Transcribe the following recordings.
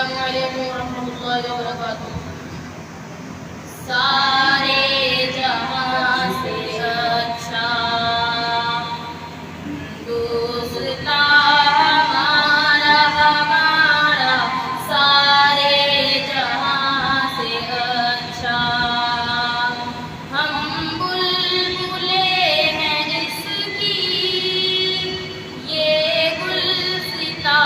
अस्सलामुअलैकुम वरहमतुल्लाहि वबरकातुहू। सारे जहां से अच्छा हिंदुस्तान हमारा हमारा, सारे जहां से अच्छा। हम बुलबुले हैं इसकी, ये गुलसिता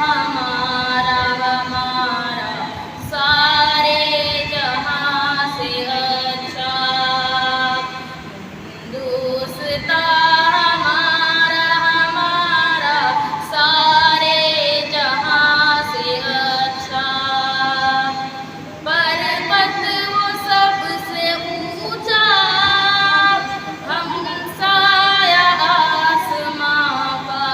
हमारा हमारा, सारे जहां से अच्छा। हिंदुस्तान हमारा हमारा, सारे जहां से अच्छा। पर्वत वो सबसे ऊंचा, हम साया आसमां का।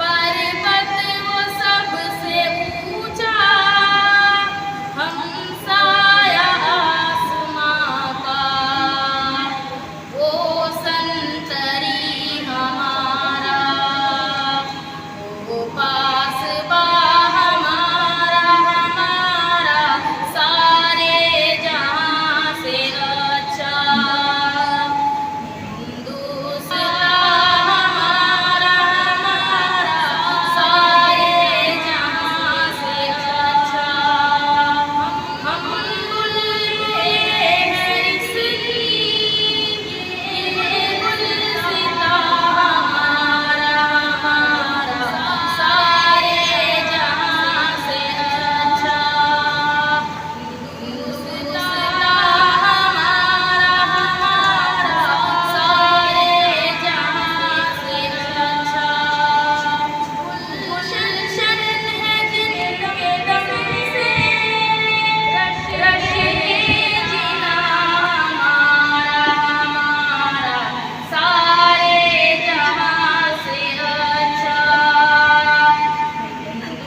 पर्वत वो सबसे ऊंचा, हम साया आसमां का। वो संतरी हमारा, वो पासबा हमारा हमारा, सारे जहां से अच्छा। हिंदुस्तान हमारा हमारा, सारे जहां से अच्छा। हम बुलबुले हैं इसकी, ये गुलसिता हमारा हमारा, सारे जहां से अच्छा। हिंदुस्तान हमारा हमारा, सारे जहां से अच्छा। गुलशन है जिनके दम से रशे जिना हमारा हमारा, सारे जहां से अच्छा।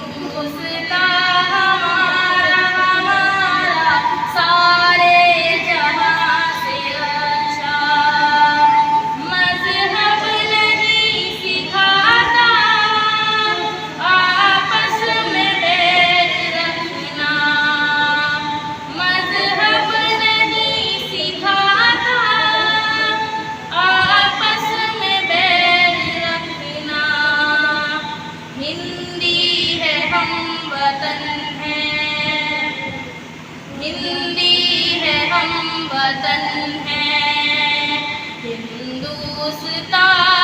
हिंदुस्तान हमारा हमारा, सारे जहां से अच्छा। मज़हब नहीं सिखाता आपस में बैर रखना, मज़हब नहीं सिखाता आपस में बैर रखना। हिंदी है हम वतन हैं, हिंदी है हम वतन हैं, हिंदुस्तान